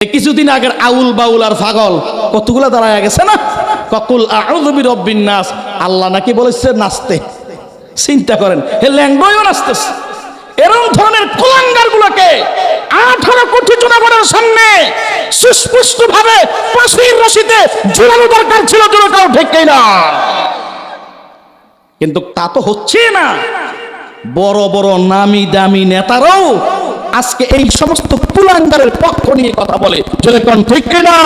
কিছুদিন আগের আউল বাউল আর পাগল কতগুলা দাঁড়ায় গেছে না, ককুল আউযু বিরাব্বিন নাস, আল্লাহ নাকি বলেছে নাচতে। চিন্তা করেন, হে ল্যাংড়াও নাচতেছে। এরকম ধরনের কুলাঙ্গার গুলোকে 18 কোটি জনগণের সামনে সুস্পষ্ট ভাবে ফাঁসির রশিতে ঝুলানো দরকার ছিল, জনতাও ঠিক না। কিন্তু তা তো হচ্ছে না। বড় বড় নামি দামি নেতারাও আজকে এই সমস্ত কুলাঙ্গারের পক্ষ নিয়ে কথা বলে, যেরকম ঠিক না।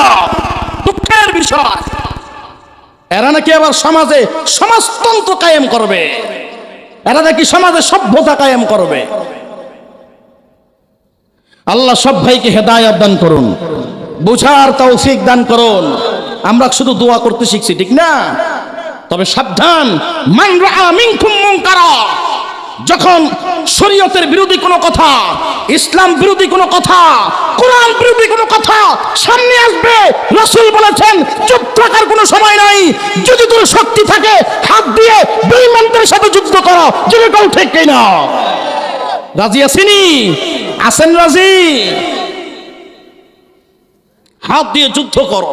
দুঃখের বিষয়, এরা নাকি আবার সমাজে সমাজতন্ত্র কায়েম করবে, এরা নাকি সমাজে সভ্যতা কায়েম করবে। আল্লাহ সব ভাইকে হেদায়েত দান করুন, বুঝার তৌফিক দান করুন। আমরা শুধু দোয়া করতে শিখছি, ঠিক না? তবে সাবধান, মান রাআ মিনকুম মুনকারা, যখন শরীয়তের বিরোধী কোনো কথা, ইসলাম বিরোধী কোনো কথা, কোরআন বিরোধী কোনো কথা সামনে আসবে, রাসূল বলেছেন চুপ থাকার কোনো সময় নাই। যদি তোর শক্তি থাকে হাত দিয়ে বেঈমানদের সাথে যুদ্ধ করো, যেরকম ঠিক কিনা? রাজি আসেনি? আসেন রাজি? হাত দিয়ে যুদ্ধ করো।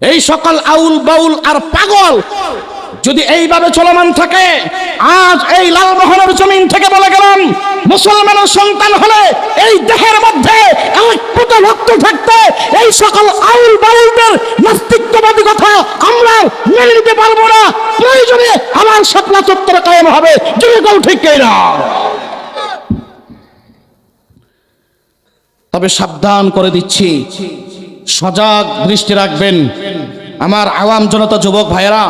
এই সকল আউল বাউল আর পাগল যদি এইভাবে চলমান থাকে, আজ এই লালমোহনের জমিন থেকে বলে গেলাম, মুসলমানের সন্তান হলে এই দেহের মধ্যে এক ফোঁটা রক্ত থাকতে এই সকল আউল বাউলদের নাস্তিকতাবাদী কথা আমরা মেনে নিতে পারবো না। প্রয়োজনে আমার শাপলা চত্বর কায়েম হবে, যেরকম ঠিক না। তবে সাবধান করে দিচ্ছি, সজাগ দৃষ্টি রাখবেন আমার আওয়াম জনতা, যুবক ভাইয়েরা।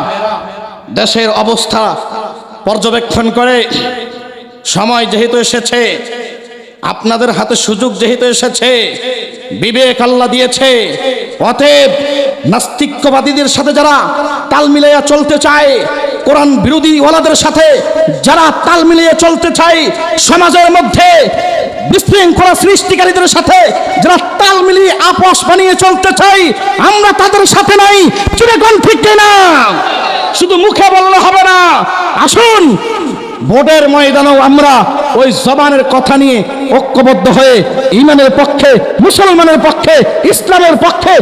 দেশের অবস্থা পর্যবেক্ষণ করে সময় যেহেতু এসেছে, আপনাদের হাতে সুযোগ যেহেতু এসেছে, বিবেক আল্লাহ দিয়েছে, অতএব নাস্তিকবাদীদের সাথে যারা তাল মিলাইয়া চলতে চায়, কোরআন বিরোধী ওয়ালাদের সাথে যারা তাল মিলিয়ে চলতে চায়, সমাজের মধ্যে বিশৃঙ্খলা সৃষ্টিকারীদের সাথে যারা তাল মিলিয়ে আপোষ বানিয়ে চলতে চাই, আমরা তাদের সাথে নাই। যেরকম ঠিক না, শুধু মুখে বললে হবে না। আসুন ভোটের ময়দানেও আমরা ওই জবানের কথা নিয়ে ঐক্যবদ্ধ হয়ে ঈমানের পক্ষে, মুসলমানের পক্ষে, ইসলামের পক্ষে,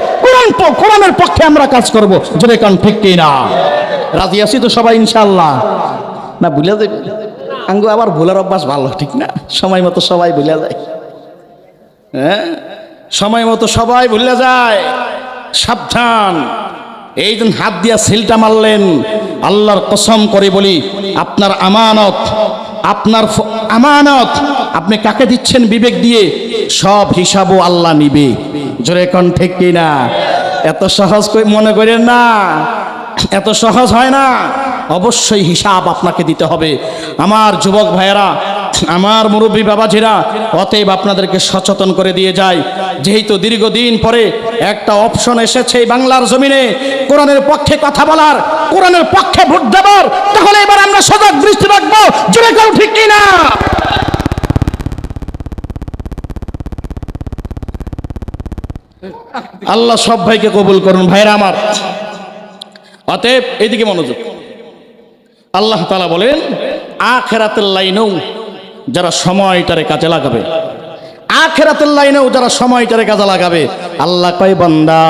কোরআনের পক্ষে আমরা কাজ করব। যেরকম ঠিক না? রাজি আছি তো সবাই ইনশাআল্লাহ? না ভুলে যাবে আঙ্গু, আবার ভুলার অভ্যাস ভালো, ঠিক না? সময় মতো সবাই ভুলে যায়, হ্যাঁ, সময় মতো সবাই ভুলে যায়। সাবধান। এই দিন হাত দিয়া সিলটা মারলেন, আল্লাহর কসম করে বলি, আপনার আমানত, আপনার আমানত আপনি কাকে দিচ্ছেন বিবেক দিয়ে, সব হিসাবও আল্লাহ নিবে। জোরে কোন ঠিক কিনা? এত সহজ মনে করেন না, এত সহজ হয় না। অবশ্যই হিসাব আপনাকে দিতে হবে। আমার যুবক ভাইয়েরা, আমার মুরব্বী বাবাজিরা, অতএব আপনাদেরকে সচেতন করে দিয়ে যায়, যেহেতু দীর্ঘদিন পরে একটা অপশন এসেছে বাংলার জমিনে কোরআনের পক্ষে কথা বলার, কোরআনের পক্ষে ভোট দেবার, তাহলে এবার আমরা সজাগ দৃষ্টি রাখবো। জোরে কেউ ঠিক কিনা? আল্লাহ সব ভাইকে কবুল করুন। ভাইরা আমার, অতএব এইদিকে মনোযোগ। আল্লাহ তাআলা বলেন, আখিরাতের লাইনেও যারা সময়টারে কাজে লাগাবে, আখিরাতের লাইনেও যারা সময়টারে কাজে লাগাবে, আল্লাহ কয় বান্দা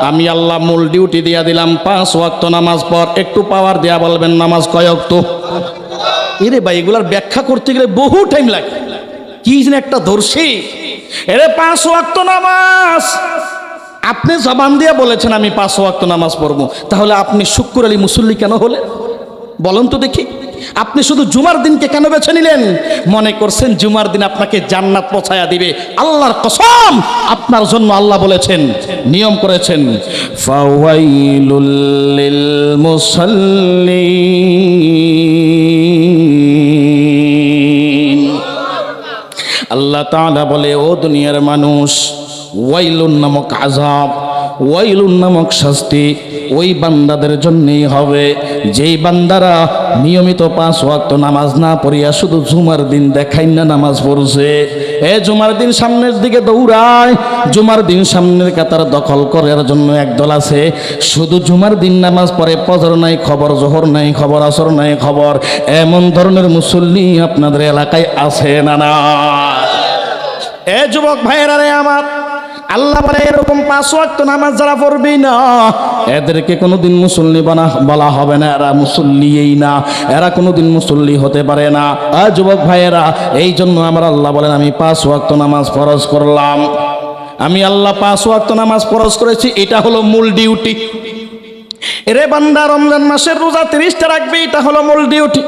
আমি আল্লাহ মূল ডিউটি দিয়া দিলাম 5 ওয়াক্ত নামাজ পড়। একটু পাওয়ার দেয়া বলবেন নামাজ কয় ওয়াক্ত? এরে ভাই, এগুলার ব্যাখ্যা করতে গেলে বহু টাইম লাগে। কি যেন একটা ধরছি, এরে 5 ওয়াক্ত নামাজ। আপনি জবান দিয়ে বলেছেন আমি 5 ওয়াক্ত নামাজ পড়বো, তাহলে আপনি শুক্র আলী মুসল্লি কেন হলেন বলেন তো দেখি? আপনি শুধু জুমার দিনকে কেন বেছে নিলেন? মনে করছেন জুমার দিন আপনাকে জান্নাত পৌঁছায়া দিবে? আল্লাহর কসম, আপনার জন্য আল্লাহ বলেছেন, নিয়ম করেছেন, ফাওয়াইলুল লিল মুসাল্লিন। আল্লাহ তাআলা বলে, ও দুনিয়ার মানুষ, ওয়াইলুন নামক আযাব, ওয়াইলুন নামক শাস্তি ওই বান্দাদের জন্যই হবে যেই বান্দারা নিয়মিত 5 ওয়াক্ত নামাজ না পড়িয়া শুধু জুমার দিন দেখাই না নামাজ পড়ছে। জুমার দিন সামনের দিকে দৌড়ায়, জুমার দিন সামনের কাতার দখল করার জন্য একদল আছে, শুধু জুমার দিন নামাজ পড়ে, ফজর নাই খবর, জোহর নাই খবর, আসর নাই খবর। এমন ধরনের মুসল্লি আপনাদের এলাকায় আছে না? না, এ যুবক ভাইয়েরা রে আমার, আল্লাহ বলে এরকম 5 ওয়াক্ত নামাজ যারা পড়বি না এদেরকে কোনোদিন মুসল্লি বলা হবে না, এরা মুসল্লিই না, এরা কোনোদিন মুসল্লি হতে পারে না। যুবক ভাইয়েরা, এই জন্য আমার আল্লাহ বলেন আমি 5 ওয়াক্ত নামাজ ফরজ করলাম। আমি আল্লাহ 5 ওয়াক্ত নামাজ ফরজ করেছি, এটা হলো মূল ডিউটি। এরে বান্দা, রমজান মাসের রোজা 30টা রাখবে, এটা হলো মূল ডিউটি।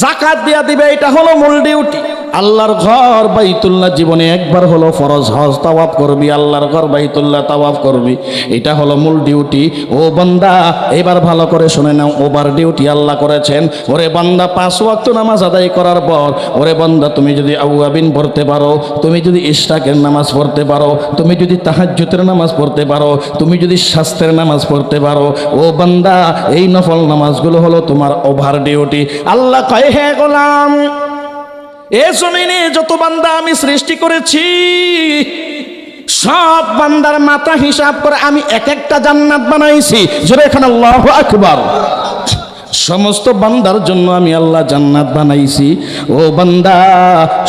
যাকাত দিয়া দিবে, এটা হলো মূল ডিউটি। আল্লাহর ঘর বাইতুল্লাহ জীবনে একবার হলো ফরজ, হজ তাওয়াফ করবি, আল্লাহর ঘর বাইতুল্লাহ তাওয়াফ করবি, এটা হলো মূল ডিউটি। ও বান্দা, এবার ভালো করে শুনে নাও, ওভার ডিউটি আল্লাহ করেছেন। ওরে বান্দা, 5 ওয়াক্ত নামাজ আদায় করার পর, ওরে বান্দা, তুমি যদি আউয়াবিন পড়তে পারো, তুমি যদি ইশরাকের নামাজ পড়তে পারো, তুমি যদি তাহাজ্জুদের নামাজ পড়তে পারো, তুমি যদি শাস্ত্রের নামাজ পড়তে পারো, ও বান্দা, এই নফল নামাজগুলো হলো তোমার ওভার ডিউটি। আল্লাহ কয়, হে গোলাম, এ জমিনে যত বান্দা আমি সৃষ্টি করেছি সব বান্দার মাথা হিসাব করে আমি এক একটা জান্নাত বানাইছি। জোরে এখানে আল্লাহু আকবার। সমস্ত বান্দার জন্য আমি আল্লাহ জান্নাত বানাইছি। ও বান্দা,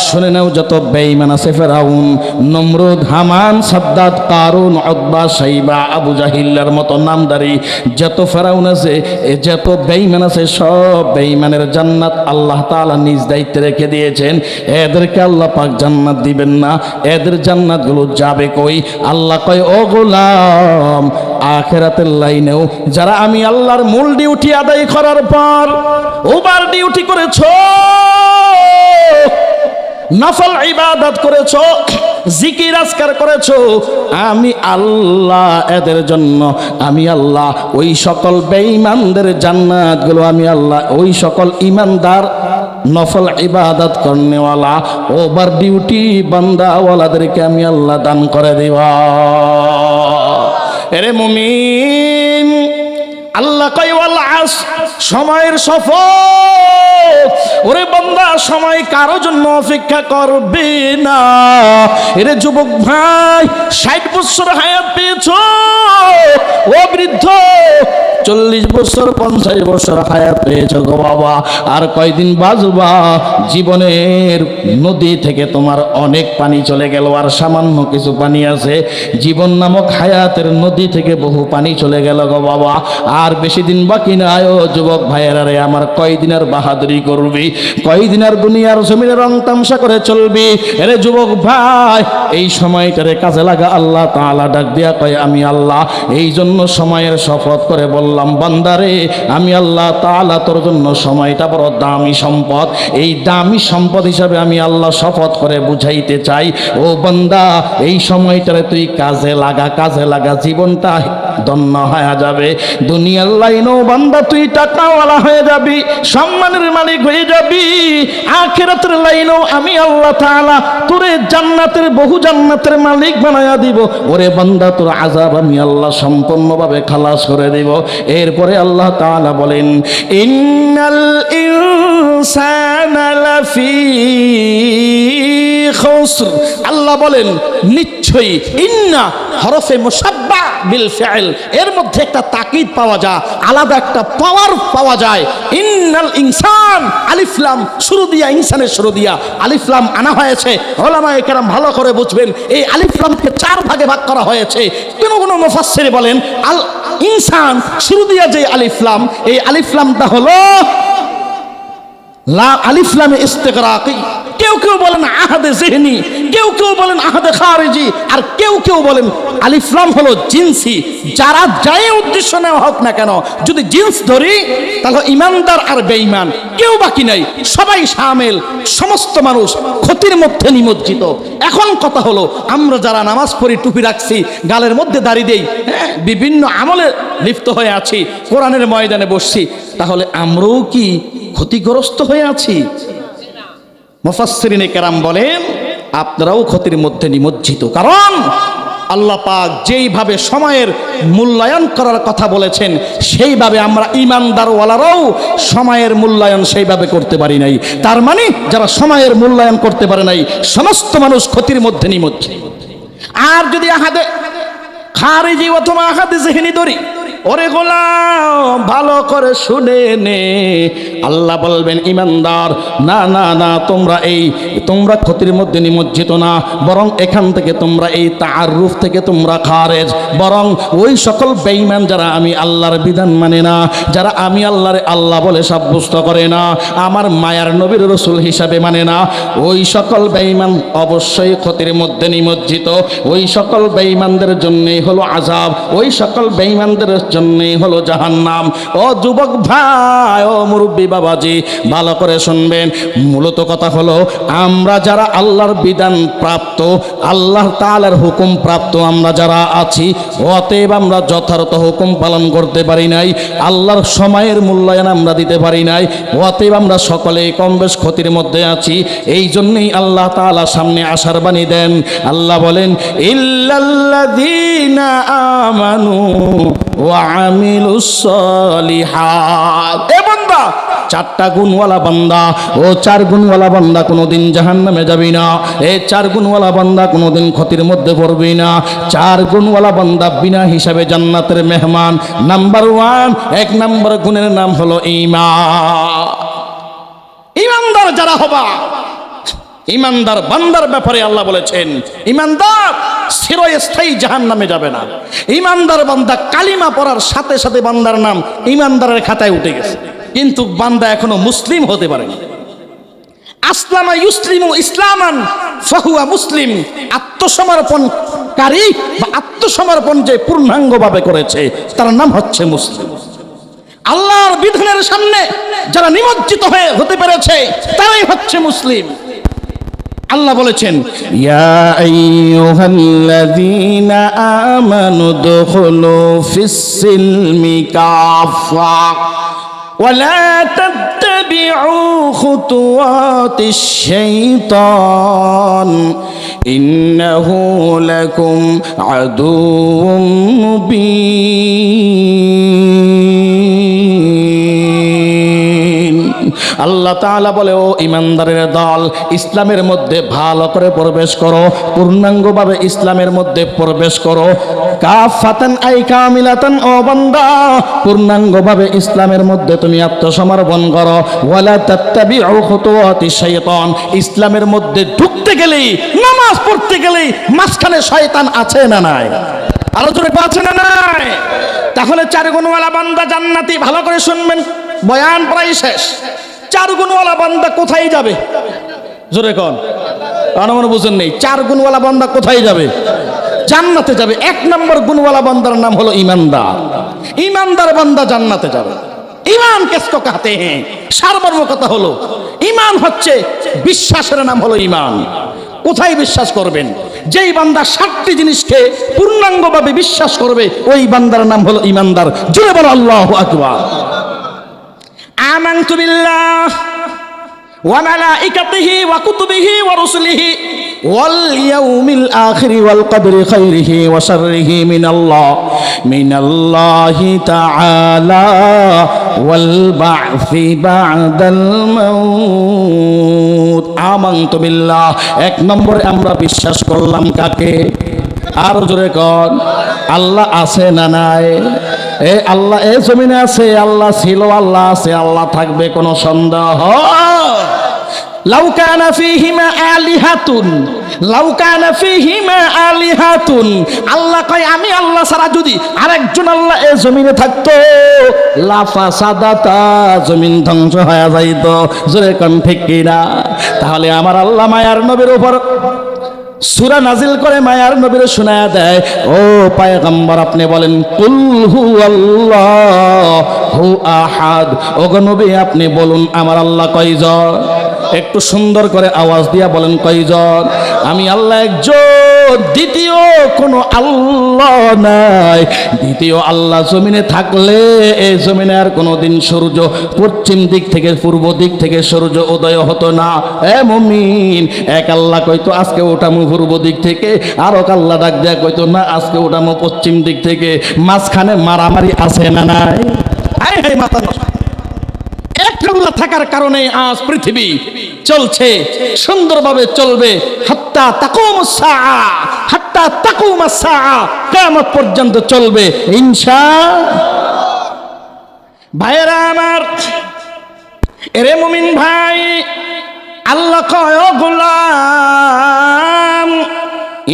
শুনে নাও, যত বেঈমান আছে, ফেরাউন, নমরুদ, হামান, সাদ্দাত, কারুন, উতবা, শাইবা, আবু জাহিলের মতো নামদারি যত ফেরাউন আছে, যত বেঈমান আছে, সব বেঈমানের জান্নাত আল্লাহ তাআলা নিজ দায়িত্বে রেখে দিয়েছেন। এদেরকে আল্লাহ পাক জান্নাত দিবেন না, এদের জান্নাতগুলো যাবে কই? আল্লাহ কয়, ও গোলাম, আখিরাতের লাইনেও যারা আমি আল্লাহর মূল ডিউটি আদায় করার পর ওভার ডিউটি করেছো, নফল ইবাদত করেছো, জিকির আজকার করেছো, আমি আল্লাহ এদের জন্য, আমি আল্লাহ ওই সকল বেঈমানদের জান্নাতগুলো আমি আল্লাহ ওই সকল ঈমানদার নফল ইবাদত করনেওয়ালা ওভার ডিউটি বান্দাওয়ালাদেরকে আমি আল্লাহ দান করে দেব। এরে মুমিন, আল্লাহ কয়, ওয়াল আসর, সময়ের শপথ। ওরে বান্দা, সময় কারো জন্য অপেক্ষা করবে না। এরে যুবক ভাই, 60 বছর হায়াত পেয়েছো, ও বৃদ্ধ 40 বছর 50 বছর হায়াত পেয়েছো গো বাবা, আর কয়দিন বাঁচবা? জীবনের নদী থেকে তোমার অনেক পানি চলে গেল, আর সামান্য কিছু পানি আছে। জীবন নামক হায়াতের নদী থেকে বহু পানি চলে গেল গো বাবা, আর বেশি দিন বাকি নাই। ও যুবক ভাইয়েরা রে আমার, কয়দিনের বাহাদুরি করবি, কয়দিনের দুনিয়ার জমিনে রং তামসা করে চলবি? এরে যুবক ভাই, এই সময়টারে কাজে লাগা। আল্লাহ তাআলা ডাক দিয়া কয়, আমি আল্লাহ এই জন্য সময়ের শপথ করে বললাম, বান্দারে, আমি আল্লাহ তাআলা তোর জন্য সময়টা বড় দামি সম্পদ। এই দামি সম্পদ হিসাবে আমি আল্লাহ শপথ করে বুঝাইতে চাই, ও বান্দা, এই সময়টারে তুই কাজে লাগা, কাজে লাগা, জীবনটা ধন্য হয়ে যাবে। দুনিয়ার লাইনেও বান্দা তুই টাকাওয়ালা হয়ে যাবি, সম্মানের মালিক হয়ে যাবি। আখিরাতের লাইনেও আমি আল্লাহ তাআলা তোরে জান্নাতের, বহু জান্নাতের মালিক বানায়া দিব। ওরে বান্দা, তোর আযাব আমি আল্লাহ সম্পূর্ণভাবে খালাস করে দিব। এরপরে আল্লাহ তাআলা বলেন, ইন্নাল ইনসানা লাফি খুসর। আল্লাহ বলেন, নিশ্চয়ই, ইন্না হরফে মুসাব্বা বিল ফিল, এর মধ্যে একটা তাকিদ পাওয়া যায়, আলাদা একটা পাওয়ার পাওয়া যায়। ইন্নাল ইনসান, আলিফ লাম শুরু দিয়া, ইনসানের শুরু দিয়া আলিফ লাম আনা হয়েছে। উলামায়ে কেরাম ভালো করে বুঝবেন, এই আলিফ লামকে 4 ভাগে ভাগ করা হয়েছে। কোন মুফাসসির বলেন, আল ইনসান শুরু দিয়া যে আলিফ লাম, এই আলিফ লামটা হলো আলিফ লামে ইস্তিগরাকি। কেউ কেউ বলেন আহাদে যিহনি, কেউ কেউ বলেন আহাদে খারিজি, আর কেউ কেউ বলেন আলিফ লাম হলো জিনসি। যারা যাই উদ্দেশ্য নেওয়া হোক না কেন, যদি জিন্স ধরি তাহলে ইমানদার আর বেঈমান কেউ বাকি নাই, সবাই শামিল। সমস্ত মানুষ ক্ষতির মধ্যে নিমজ্জিত। এখন কথা হলো, আমরা যারা নামাজ পড়ি, টুপি রাখছি, গালের মধ্যে দাড়ি দেই, বিভিন্ন আমলে লিপ্ত হয়ে আছি, কোরআনের ময়দানে বসছি, তাহলে আমরাও কি ক্ষতিগ্রস্ত হয়ে আছি? মুফাসসিরিনে কেরাম বলেন, আপনারাও ক্ষতির মধ্যে নিমজ্জিত। কারণ আল্লাহ পাক যেইভাবে সময়ের মূল্যায়ন করার কথা বলেছেন, সেইভাবে আমরা ঈমানদারওয়ালারাও সময়ের মূল্যায়ন সেইভাবে করতে পারি নাই। তার মানে যারা সময়ের মূল্যায়ন করতে পারে নাই, সমস্ত মানুষ ক্ষতির মধ্যে নিমজ্জিত। আর যদি আহাদে খারিজি অথবা আহাদে যিহনি ধরি, ওরে গোলাম ভালো করে শুনে নে, আল্লাহ বলবেন ইমানদার না না না, তোমরা ক্ষতির মধ্যে নিমজ্জিত না, বরং এখান থেকে তোমরা এই তাআরুফ থেকে তোমরা খারেজ। বরং ওই সকল বেঈমান যারা আমি আল্লাহর বিধান মানে না, যারা আমি আল্লাহরে আল্লাহ বলে সাব্যস্ত করে না, আমার মায়ার নবীর রাসূল হিসাবে মানে না, ওই সকল বেঈমান অবশ্যই ক্ষতির মধ্যে নিমজ্জিত। ওই সকল বেঈমানদের জন্যই হলো আযাব, ওই সকল বেঈমানদের জন্যই হলো জাহান্নাম। ও যুবক ভাই, ও মুরব্বী বাবাজি, ভালো করে শুনবেন। মূলত কথা হলো আমরা যারা আল্লাহর বিধান প্রাপ্ত, আল্লাহ তাআলার হুকুম প্রাপ্ত আমরা যারা আছি, অতএব আমরা যথাযথ হুকুম পালন করতে পারি নাই, আল্লাহর সময়ের মূল্যায়ন আমরা দিতে পারি নাই, অতএব আমরা সকলেই কম বেশ ক্ষতির মধ্যে আছি। এই জন্যই আল্লাহ তাআলা সামনে আশার বাণী দেন। আল্লাহ বলেন ইল্লাল্লাযীনা আমানু ওয়া আমিলুস সলিহাত। এ বান্দা, চারটা গুণওয়ালা বান্দা, ও চার গুণওয়ালা বান্দা কোনোদিন জাহান্নামে যাবি না। এই চার গুণওয়ালা বান্দা কোনোদিন ক্ষতির মধ্যে পড়বি না। চার গুণওয়ালা বান্দা বিনা হিসাবে জান্নাতের মেহমান। নাম্বার 1, 1 নম্বর গুণের নাম হলো ঈমান। ঈমানদার যারা হবা, ঈমানদার বান্দার ব্যাপারে আল্লাহ বলেছেন ঈমানদার চিরস্থায়ী জাহান্নামে যাবে না। ঈমানদার বান্দা কালিমা পড়ার সাথে সাথে বান্দার নাম ঈমানদারের খাতায় উঠে গেছে, কিন্তু বান্দা এখনো মুসলিম হতে পারেনি। আসলামা ইউসলিমু ইসলামান ফাহুয়া মুসলিম। আত্মসমর্পণকারী বা আত্মসমর্পণ যে পূর্ণাঙ্গভাবে করেছে তার নাম হচ্ছে মুসলিম। আল্লাহর বিধানের সামনে যারা নিমজ্জিত হতে পেরেছে তারাই হচ্ছে মুসলিম। আল্লাহ বলেছেন ইয়া আইয়ুহাল্লাযীনা আমানু দুখুলু ফিস-সিলমি কাফা ওয়া লা তাত্তাবিউ খুতুওয়াতিশ শাইতান ইন্নাহু লাকুম আদুউম মুবিন। আল্লাহ তাআলা বলে, ও ঈমানদারের দল, ইসলামের মধ্যে ভালো করে প্রবেশ করো, পূর্ণাঙ্গভাবে ইসলামের মধ্যে প্রবেশ করো। কাফাতান আই কামিলাতান, ও বান্দা পূর্ণাঙ্গভাবে ইসলামের মধ্যে তুমি আত্মসমর্পণ করো। ওয়ালা তাত্তাবিউ খুতুওয়াতিশ শাইতান, ইসলামের মধ্যে ঢুকতে গেলেই, নামাজ পড়তে গেলেই মাঝখানে শয়তান আছে না নাই? আরো জোরে আছে না নাই? তাহলে চার গুণওয়ালা বান্দা জান্নাতি। ভালো করে শুনবেন, বয়ান প্রায় শেষ। চার গুণওয়ালা বান্দা কোথায় যাবে? জোরে কোন মনে বুঝেন নেই? চার গুণওয়ালা বান্দা কোথায় যাবে? জান্নাতে যাবে। 1 নম্বর গুণওয়ালা বান্দার নাম হলো ঈমানদার। ঈমানদার বান্দা জান্নাতে যাবে। ঈমান কিসকো কাহতে হ্যাঁ? সারমর্ম কথা হলো ঈমান হচ্ছে বিশ্বাসের নাম হলো ঈমান। কোথায় বিশ্বাস করবেন? যেই বান্দা 7টি জিনিসকে পূর্ণাঙ্গভাবে বিশ্বাস করবে ওই বান্দার নাম হলো ঈমানদার। জোরে বলো আল্লাহু আকবার। আমানতু বিল্লাহ ওয়া মালাইকাতিহি ওয়া কুতুবিহি ওয়া রুসুলিহি ওয়াল ইয়াউমিল আখিরি ওয়াল কদরি খাইরিহি ওয়া শাররিহি মিনাল্লাহি তাআলা ওয়াল বা'সি বা'দাল মাউত। আমানতু বিল্লাহ, 1 নম্বরে আমরা বিশ্বাস করলাম কাকে? আর জোরে কোন আল্লাহ আছে না নাই? এ আল্লাহ এ জমিনে আছে, আল্লাহ ছিল, আল্লাহ আছে, আল্লাহ থাকবে, কোনো সন্দেহ? লাউ কানা ফীহিমা আলিহাতুন, লাউ কানা ফীহিমা আলিহাতুন, আল্লাহ কয় আমি আল্লাহ ছাড়া যদি আরেকজন আল্লাহ এ জমিনে থাকতো লাফাসাদাতা, জমিন ধ্বংস হয়ে যাইত। জোরে কোন ঠিক কিনা? তাহলে আমার আল্লাহ মায়ার নবীর উপর সূরা নাজিল করে মায়ার নবীরে শোনায়া দেয়, ও পয়গম্বর আপনি বলেন কুল হুয়াল্লাহু আহাদ। ওগো নবী আপনি বলুন আমার আল্লাহ কয়জন? একটু সুন্দর করে আওয়াজ দিয়া বলেন কয়জন? আমি আল্লাহ একজন, দ্বিতীয় কোনো আল্লাহ নাই। দ্বিতীয় আল্লাহ জমিনে থাকলে এই জমিনে আর কোনোদিন সূর্য পশ্চিম দিক থেকে পূর্ব দিক থেকে সূর্য উদয় হতো না। এ মুমিন, এক আল্লাহ কইতো আজকে ওঠামু পূর্ব দিক থেকে, আর এক আল্লাহ ডাক দেয়া কইতো না আজকে ওঠামু পশ্চিম দিক থেকে। মাঝখানে মারামারি আছে না নাই? হায় হায় মাথা নষ্ট। এক আল্লাহ থাকার কারণে আজ পৃথিবী চলছে, সুন্দরভাবে চলবে। হাত্তা তাকুমুস সাআ, হাত্তা তাকুমাস সাআ, কিয়ামত পর্যন্ত চলবে ইনশাআল্লাহ। ভাইরা আমার, এরে মুমিন ভাই, আল্লাহ কয় ও গোলাম,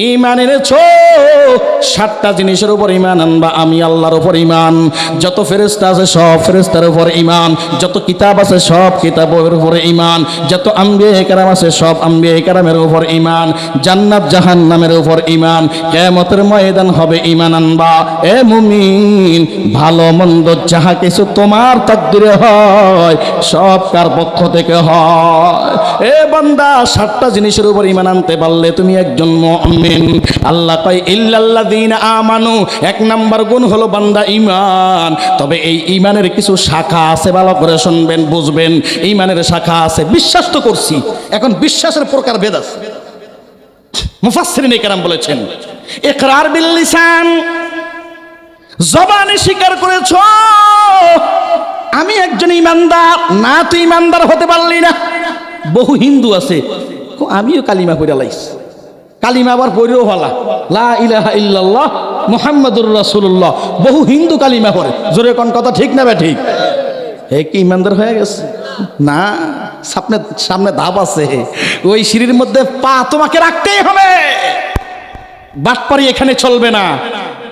ইমানের চোখ 7টা জিনিসের উপর ইমান আনবা। আমি আল্লাহর উপর ইমান, যত ফেরেশতা আছে সব ফেরেশতার উপর ইমান, যত কিতাব আছে সব কিতাবের উপর ইমান, যত আম্বিয়া কেরাম আছে সব আম্বিয়া কেরামের উপর ইমান, জান্নাত জাহান্নামের উপর ইমান, কিয়ামতের ময়দান হবে ইমান আনবা। এ মুমিন, ভালো মন্দ যাহা কিছু তোমার তাকদীরে হয় সব কার পক্ষ থেকে হয়। এ বান্দা, 7টা জিনিসের উপর ইমান আনতে পারলে তুমি একজন মুমিন। আল্লাহ কয় ইল্লাল্লাযীনা আমানু, 1 নাম্বার গুণ হলো বান্দা ঈমান। তবে এই ঈমানের কিছু শাখা আছে, ভালো করে শুনবেন, বুঝবেন। ঈমানের শাখা আছে, বিশ্বাস তো করছি, এখন বিশ্বাসের প্রকার ভেদ আছে। মুফাসসিরিনে কেরাম বলেছেন, ইকরার বিল লিসান, জবানে স্বীকার করেছো আমি একজন ঈমানদার। না, তুই ঈমানদার হতে পারলি না। বহু হিন্দু আছে, আমিও কালিমা পড়ে লাইছি, কালিমা আবার পড়েও ভালা, লা ইলাহা ইল্লাল্লাহ মুহাম্মাদুর রাসূলুল্লাহ। বহু হিন্দু কালিমা পড়ে, জোরে কোন কথা ঠিক না? ঠিক। হে কি ইমানদার হয়ে গেছে? না, সামনে ধাপ আছে, ওই সিঁড়ির মধ্যে পা তোমাকে রাখতেই হবে। বাটপারি এখানে চলবে না।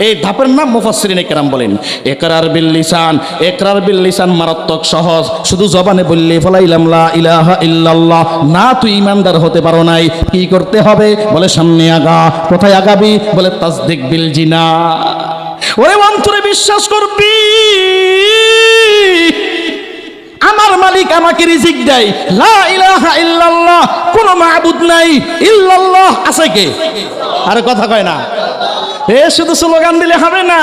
এই ধাপের নাম মুফাসসিরিনে কেরাম বলেন ইকরার বিল লিসান। ইকরার বিল লিসান মারাত্মক সহজ, শুধু জবানে বললে ফলাইলাম লা ইলাহা ইল্লাল্লাহ, না তুই ইমানদার হতে পারো নাই। কি করতে হবে? বলে সামনে আগা। কোথায় আগাবি? বলে তাসদিক বিল জিনান। ওরে অন্তরে বিশ্বাস করবি আমার মালিক আমাকে রিজিক দেয়, লা ইলাহা ইল্লাল্লাহ, কোনো মাবুদ নাই, ইল্লাল্লাহ আছে কে? আর কথা কয় না, এ শুধু স্লোগান দিলে হবে না।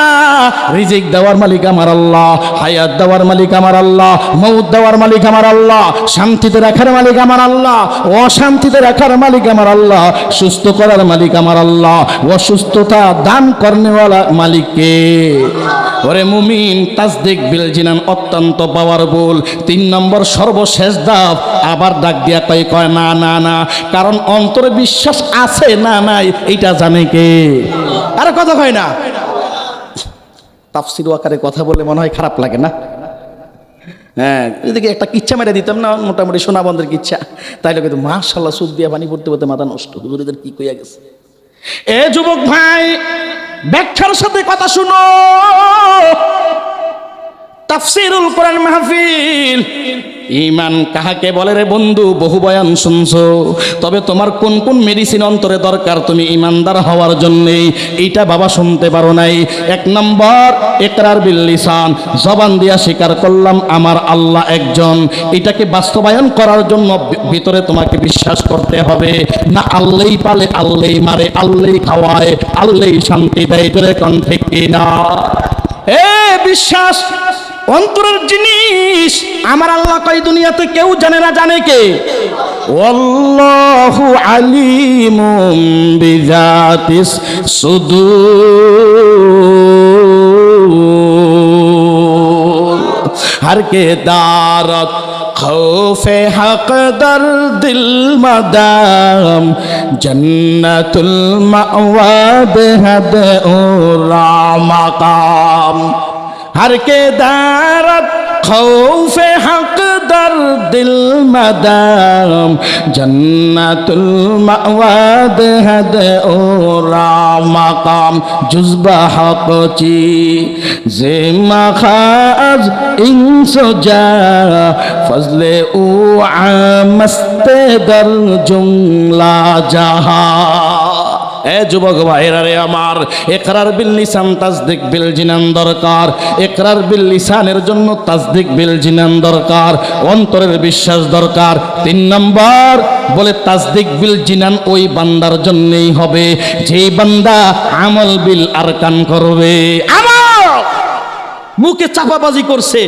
রিজিক দেওয়ার মালিক আমার আল্লাহ, হায়াত দেওয়ার মালিক আমার আল্লাহ, মউত দেওয়ার মালিক আমার আল্লাহ, শান্তিতে রাখার মালিক আমার আল্লাহ, অশান্তিতে রাখার মালিক আমার আল্লাহ, সুস্থ করার মালিক আমার আল্লাহ, অসুস্থতা দান করনেওয়ালা মালিক কে? ওরে মুমিন, তাসদিক বিল জিনান অত্যন্ত পাওয়ারফুল। 3 নম্বর সর্বশেষ ধাপ, আবার ডাক দিয়া কয় না না না, কারণ অন্তরে বিশ্বাস আছে না নাই এটা জানে কে? আরে কথা কয় না। তাফসীর আকারে কথা বলে মনে হয় খারাপ লাগে না? হ্যাঁ, এদিকে একটা কিচ্ছা মেরে দিতাম না, মোটামুটি সোনাবন্ধের কিচ্ছা, তাইলে কিন্তু মাশাআল্লাহ সুদ দিয়া পানি পড়তে পড়তে মাথা নষ্ট। হুজুরদের কি কইয়া গেছে। এ যুবক ভাই, ব্যাখ্যার সাথে কথা শুনো। তাফসীরুল কোরআন মাহফিল। ঈমান কাহাকে বলে রে বন্ধু? বহু বয়ান শুনছো, তবে তোমার কোন কোন মেডিসিন অন্তরে দরকার তুমি ঈমানদার হওয়ার জন্য, এইটা বাবা শুনতে পারো নাই। 1 নম্বর ইকরার বিল লিসান, জবান দিয়া স্বীকার করলাম আমার আল্লাহ একজন। এটাকে বাস্তবায়ন করার জন্য ভিতরে তোমাকে বিশ্বাস করতে হবে না আল্লাহই পালে, আল্লাহই মারে, আল্লাহই খাওয়ায়, আল্লাহই শান্তি দেয়। তোরে কোন ঠিক কিনা? এ বিশ্বাস অন্তরের জিনিস। আমার আল্লাহ কই দুনিয়াতে কেউ জানে না, জানে কে? আল্লাহু আলিমুম বিজাতিস সুদূর। हर के दारत खौफे हक दर दिल मदाम जन्नतुल मअवा बेहद उरा मकाम हर के दारत खौफे हक दर दिल मदाम जन्नतुल मअवा बेहद उरा मकाम जुज़्बा हक ची ज़िम्मा खाज इंसो जा फजले उ आमस्ते दर जुमला जहा। এ যুবক ভাইরা রে আমার, ইকরার বিল লিসান তাসদিক বিল জিনান দরকার। ইকরার বিল লিসানের জন্য তাসদিক বিল জিনান দরকার, অন্তরের বিশ্বাস দরকার। 3 নম্বর বলে তাসদিক বিল জিনান ওই বান্দার জন্যই হবে যেই বান্দা আমল বিল আরকান করবে। আমল মুখে চাপাবাজি করছে,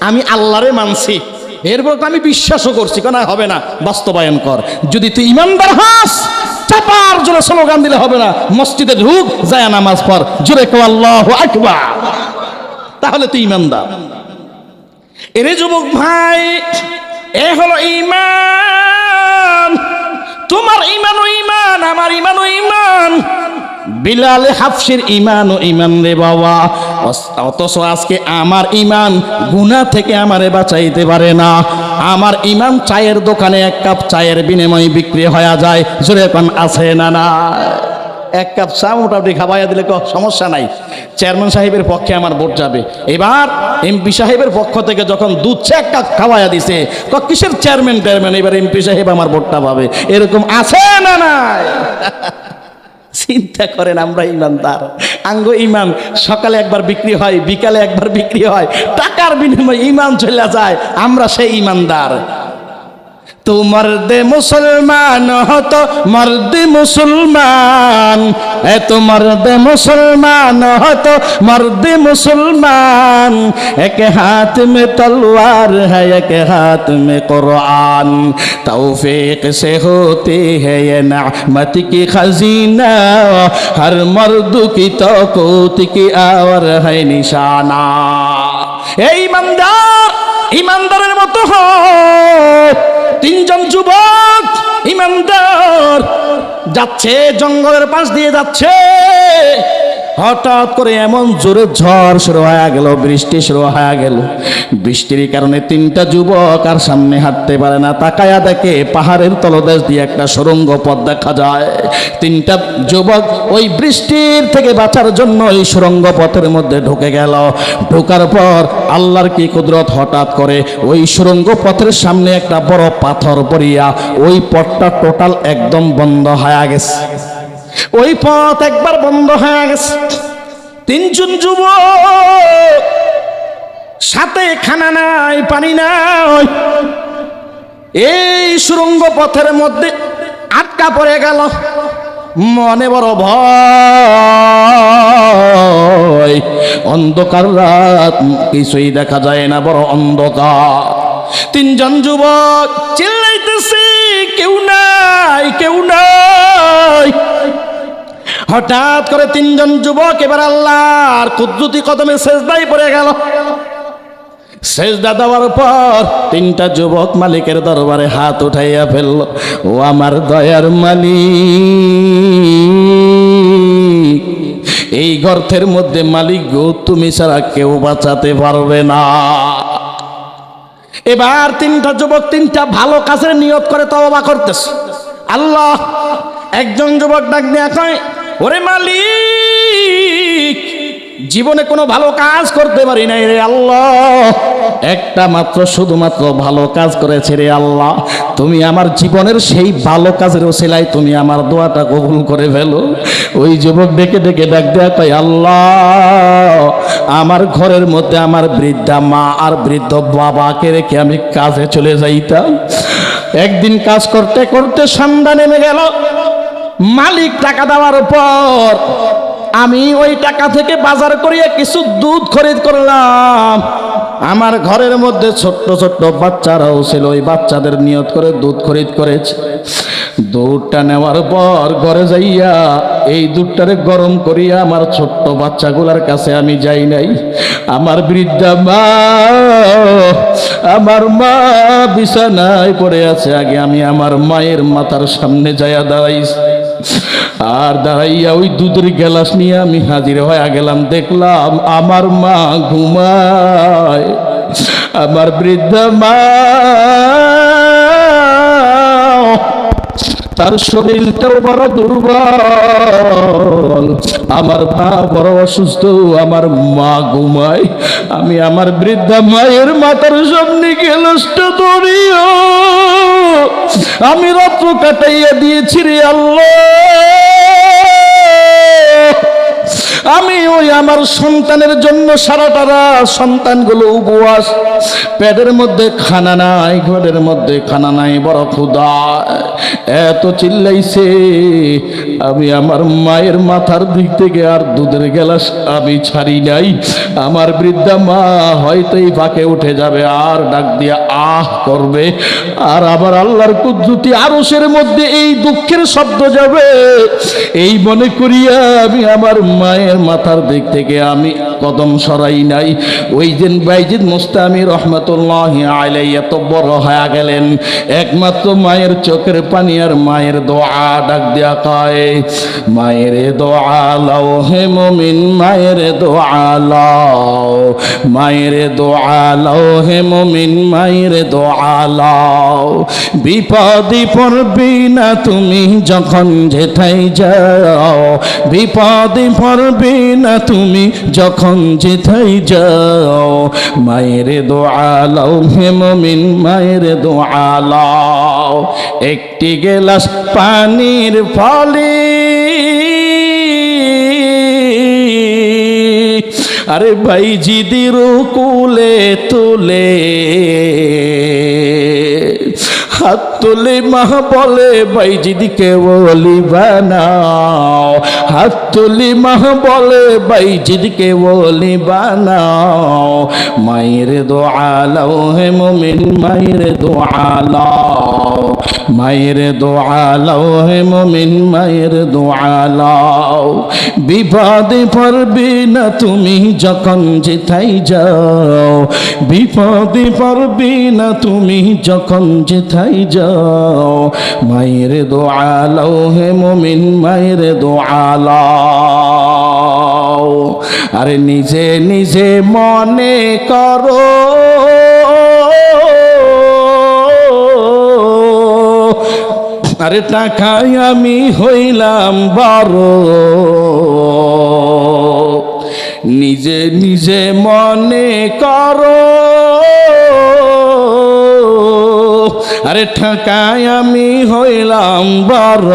আমি আল্লাহরে মানছি, এরপর আমি বিশ্বাসও করছি, কেন হবে না? বাস্তবায়ন কর। যদি তুই ইমানদার হস, চাপার জন্য স্লোগান দিলে হবে না, মসজিদে ঢুক, যায় নামাজ পড়, জোরে কও আল্লাহু আকবার, তাহলে তুই ইমানদার। এরে যুবক ভাই, এ হলো ঈমান। তোমার ঈমানও ঈমান, আমার ঈমানও ঈমান। বিলাল হাফসির ইমান ও ইমান রে বাবা, অথচ আজকে আমার ইমান গুনাহ থেকে আমারে বাঁচাইতে পারে না। আমার ইমান চায়ের দোকানে এক কাপ চায়ের বিনিময়ে বিক্রি হয়ে যায়, জোরে কোন আছে না না? এক কাপ চা মোটামুটি খাওয়াইয়া দিলে সমস্যা নাই। চেয়ারম্যান সাহেবের পক্ষে আমার ভোট যাবে, এবার এমপি সাহেবের পক্ষ থেকে যখন দুধ চা এক কাপ খাওয়াইয়া দিছে, কিসের চেয়ারম্যান, এবার এমপি সাহেব আমার ভোটটা পাবে, এরকম আছে না নাই? চিন্তা করেন, আমরা ইমানদার, আঙ্গ ইমান সকালে একবার বিক্রি হয়, বিকালে একবার বিক্রি হয়, টাকার বিনিময়ে ইমান চলে যায়, আমরা সেই ইমানদার। তো মর্দে মুসলমান হতো মর্দে মুসলমান, এত মর্দে মুসলমান হতো মর্দে মুসলমান, এক হাত মে তলवार है एक हाथ में कुरान, तौफीक से होती है ये नेमत की खजीना, हर मर्द की तौक़ूत की और है निशाना। এই ইমানদার, ইমানদারের মতো হয়। তিনজন যুবক ইমানদার যাচ্ছে, জঙ্গলের পাশ দিয়ে যাচ্ছে, হঠাৎ করে এমন জোরে ঝড় শুরু হয়ে গেল, বৃষ্টি শুরু হয়ে গেল। বৃষ্টির কারণে তিনটা যুবক আর সামনে হাঁটতে পারে না। তাকায়া দেখে পাহাড়ের তলদেশ দিয়ে একটা সুড়ঙ্গ পথ দেখা যায়। তিনটা যুবক ওই বৃষ্টির থেকে বাঁচার জন্য ওই সুড়ঙ্গ পথের মধ্যে ঢুকে গেল। ঢোকার পর আল্লাহর কি কুদরত, হঠাৎ করে ওই সুড়ঙ্গ পথের সামনে একটা বড় পাথর পড়িয়া ওই পথটা টোটাল একদম বন্ধ হয়ে গেছে। ওই পথ একবার বন্ধ হয়ে গেছে। তিনজন যুবক, সাথে খানা নাই, পানি নাই, এই সুড়ঙ্গ পথের মধ্যে আটকা পড়ে গেল। মনে বড় ভয়, অন্ধকার রাত, কিছুই দেখা যায় না, বড় অন্ধকার। তিনজন যুবক চিল্লাইতেছে, কেউ নাই, কেউ নাই। হঠাৎ করে তিনজন যুবক এবার আল্লাহর কুদরতি কদমে সেজদায় পড়ে গেল। সেজদা দেওয়ার পর তিনটা যুবক মালিকের দরবারে হাত উঠাইয়া ফেলল, ও আমার দয়ার মালিক, এই গর্তের মধ্যে মালিক গো, তুমি ছাড়া কেউ বাঁচাতে পারবে না। এবার তিনটা যুবক তিনটা ভালো কাজের নিয়ত করে তওবা করতেছে। আল্লাহ, একজন যুবক ডাক দিয়া কয়, ওরে মালিক, জীবনে কোনো ভালো কাজ করতে পারি নাই রে আল্লাহ, একটা মাত্র শুধুমাত্র ভালো কাজ করেছে রে আল্লাহ, তুমি আমার জীবনের সেই ভালো কাজের ওসিলায় তুমি আমার দোয়াটা কবুল করে ফেলো। ওই যুবক ডেকে ডেকে ডাক দেয়া কয়, আল্লাহ, আমার ঘরের মধ্যে আমার বৃদ্ধা মা আর বৃদ্ধ বাবাকে রেখে আমি কাজে চলে যাইতাম। একদিন কাজ করতে করতে সন্ধ্যা নেমে গেল। মালিক টাকা দেওয়ার পর আমি ওই টাকা থেকে বাজার করিয়া কিছু দুধ খরিদ করলাম। আমার ঘরের মধ্যে ছোট্ট ছোট্ট বাচ্চারাও ছিল, ওই বাচ্চাদের নিয়ত করে দুধ খরিদ করেছে। দুধটা নেওয়ার পর ঘরে যাইয়া এই দুধটারে গরম করিয়া আমার ছোট্ট বাচ্চাগুলার কাছে আমি যাই নাই। আমার বৃদ্ধা মা, আমার মা বিছানায় পড়ে আছে, আগে আমি আমার মায়ের মাথার সামনে যাইয়া দাঁড়াইছি। আর দাঁড়াইয়া ওই দুধের গ্লাস নিয়ে আমি হাজির হয়ে গেলাম। দেখলাম আমার মা ঘুমায়। আমার বৃদ্ধা মা, তার শরীরটাও বড় দুর্বল, আমার মা বড় অসুস্থ, আমার মা ঘুমায়। আমি আমার বৃদ্ধা মায়ের মাথার সামনে গ্লাসটা ধরিয়া আমি রাত্র কাটাইয়া দিয়েছি রে আল্লাহ। আমি ওই আমার সন্তানের জন্য সারাটা রাত সন্তানগুলো উপবাস, পেটের মধ্যে খানা নাই, ঘরের মধ্যে খানা নাই, বড় ক্ষুধা, এত চিল্লাইছে। আমি আমার মায়ের মাথার দিক থেকে আর দুধের গ্লাস আমি ছাড়ি নাই। আমার বৃদ্ধা মা হয়তো এই ফাঁকে উঠে যাবে আর ডাক দিয়া আহ করবে, আর আবার আল্লাহর কুদরতি আরশের মধ্যে এই দুঃখের শব্দ যাবে। এই মনে করিয়া আমি আমার মায়ের মাথার দিক থেকে আমি কদম সরাই নাই। ওই দিন বাইজিদ মুস্তামি রহমতুল্লাহি আলাইহি এত বড় হয়ে গেলেন, একমাত্র মায়ের চোখের পানি আর মায়ের দোয়া ডাক দিয়া কয়, মায়ের দোয়া লাও হে মুমিন, মায়ের দোয়া লাও, মায়ের দোয়া লাও হে মুমিন, মায়ের দোয়া লাও। বিপদে পড়বি না তুমি যখন যেথায় যাও, বিপদে পড়বি না তুমি যখন যেথায় যাও, মায়ের দোয়া লাও হে মুমিন, মায়ের দোয়া লাও। একটি গেলাস পানির ফলে আরে বাইজিদের কোলে তুলে হাত তুলে মা বলে বাইজিদকে ওলি বানাও, হাত তুলি মা বলে বাইজিদকে ওলি বানাও। মায়ের দোয়া লাও হে মুমিন, মায়ের দোয়া লাও, মায়ের দোয়া লাও হে মুমিন, মায়ের দোয়া লাও। বিপদে পড়বি না তুমি যখন যেথায় যাও, বিপদে পড়বি না তুমি যখন যেথায় যাও, মায়ের দোয়া লাও হে মুমিন, মায়ের দোয়া লাও। আরে নিজে নিজে মনে করো আরে টাকায় আমি হইলাম বড়, নিজে নিজে মনে করো আরে টাকায় আমি হইলাম বড়,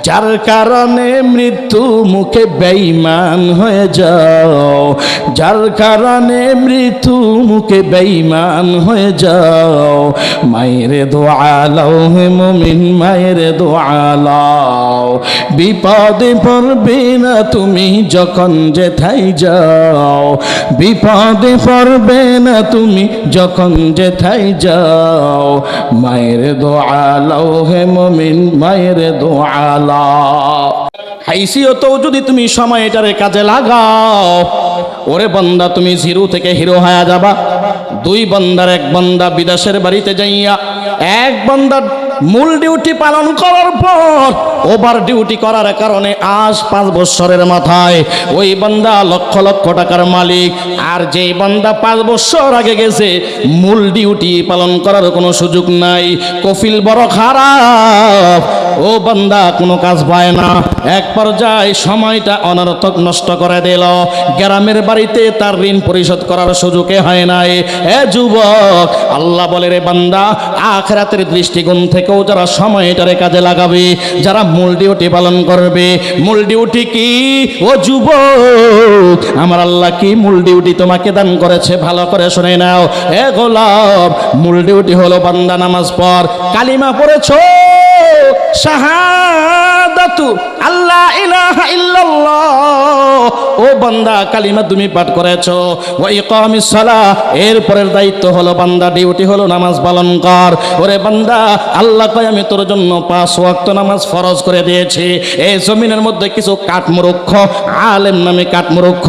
যার কারণে মৃত্যু মুখে বেঈমান হয়ে যাও, যার কারণে মৃত্যু মুখে বেঈমান হয়ে যাও। মায়ের দোয়া লাও হে মুমিন, মায়ের দোয়া লাও। বিপদে পড়বে না তুমি যখন যেথায় যাও, বিপদে পড়বে না তুমি যখন যেথায় যাও, মায়ের দোয়া লাও হে মুমিন, মায়ের দোয়া লাও। হাইসিয়তেও যদি তুমি সময়টারে কাজে লাগাও, ওরে বান্দা তুমি জিরো থেকে হিরো হয়ে যাবা। দুই বান্দার, এক বান্দা বিদেশের বাড়িতে যাইয়া এক বান্দার মূল ডিউটি পালন করার পর ওভার ডিউটি করার কারণে আজ 5 বছরের মাথায় ওই বান্দা লক্ষ লক্ষ টাকার মালিক, আর যেই বান্দা 5 বছর আগে গেছে মূল ডিউটি পালন করার কোনো সুযোগ নাই, কফিল বড় খারাপ, ও বান্দা কোনো কাজ পায় না। এক পর্যায়ে সময়টা অনর্থক নষ্ট করে দিল, গ্রামের বাড়িতে তার ঋণ পরিশোধ করার সুযোগে হয় নাই। এ যুবক, আল্লাহ বলে রে বান্দা, আখিরাতের দৃষ্টিকোণ থেকেও যারা সময়টারে কাজে লাগাবে, যারা মূল ডিউটি পালন করবে। মূল ডিউটি কি ও যুবক? আমার আল্লাহ কি মূল ডিউটি তোমাকে দান করেছে, ভালো করে শুনে নাও। এ গোলাপ, মূল ডিউটি হলো বান্দা নামাজ পড়, কালিমা পড়েছো, শাহাদাতু আল্লাহ ইলাহা ইল্লাল্লাহ, ও বান্দা কালিমা তুমি পাঠ করেছো, ওয়া ইকামিস সালাহ, এর পরের দায়িত্ব হলো বান্দা ডিউটি হলো নামাজ পালন কর। ওরে বান্দা, আল্লাহ কয় আমি তোর জন্য 5 ওয়াক্ত নামাজ ফরজ করে দিয়েছি। এই জমিনের মধ্যে কিছু কাঠমূর্খ আলেম নামে কাঠমূর্খ,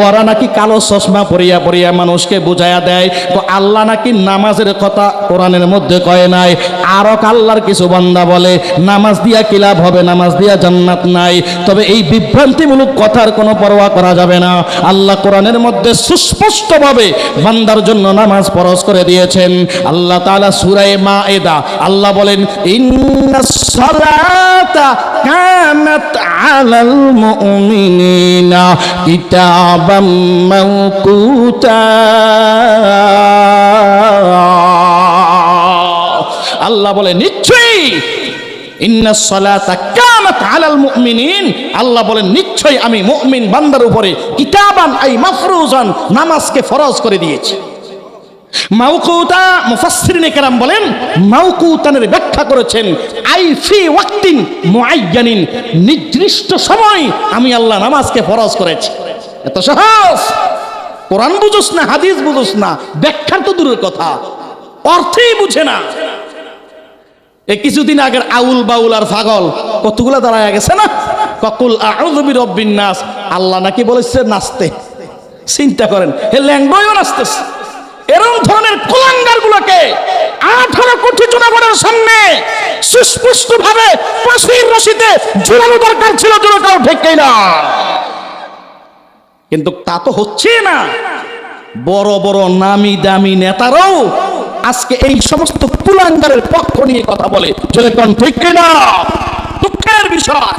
ওরা নাকি কালো চশমা পরিয়া পরিয়া মানুষকে বুঝায়া দেয় তো আল্লাহ নাকি নামাজের কথা কোরআনের মধ্যে কয় নাই। আরো আল্লাহর কিছু বান্দা বলে নামাজ দিয়া কি লাভ হবে, নামাজ দিয়া জান্নাত নাই। তবে এই বিভ্রান্তিমূলক কথার কোনো পরোয়া করা যাবে না। আল্লাহ কোরআনের মধ্যে সুস্পষ্টভাবে বান্দার জন্য নামাজ ফরজ করে দিয়েছেন। আল্লাহ তাআলা সূরা মায়েদা আল্লাহ বলেন, ইন্নাস সালাতা কানাত আলাল মুমিনিনা কিতাবাম মাওকুতা। আল্লাহ বলে নিশ্চয়ই ইন্নাস সালাতা কানাত আলাল মুমিনিন, আল্লাহ বলেন নিশ্চয়ই আমি মুমিন বান্দার উপরে কিতাবান আই মাফরুজান, নামাজকে ফরজ করে দিয়েছি। মাওকুতা, মুফাসসিরিনে কেরাম বলেন মাওকুতানের ব্যাখ্যা করেছেন আই ফি ওয়াক্তিন মুআয়্যানিন, নির্দিষ্ট সময় আমি আল্লাহ নামাজকে ফরজ করেছি। এত সহজ, কোরআন বুঝোস না, হাদিস বুঝোস না, ব্যাখ্যার তো দূরের কথা, অর্থই বুঝে না। এই কিছুদিন আগের আউল বাউল আর পাগল কতগুলা দাঁড়ায় গেছে না, ওয়াকুল আউযু বিরাব্বিন নাস, আল্লাহ নাকি বলেছে নাচতে। চিন্তা করেন, হে ল্যাংড়াও নাচতেছে। এরকম ধরনের কুলাঙ্গার গুলোকে 18 কোটি জনগণের সামনে সুস্পষ্ট ভাবে ফাঁসির রশিতে ঝুলানো দরকার ছিল, জনতাও ঠিক না। কিন্তু তা তো হচ্ছে না। বড় বড় নামি দামি নেতারাও আজকে এই সমস্ত কুলাঙ্গারের পক্ষ নিয়ে কথা বলে, যেরকম ঠিক না। দুঃখের বিষয়।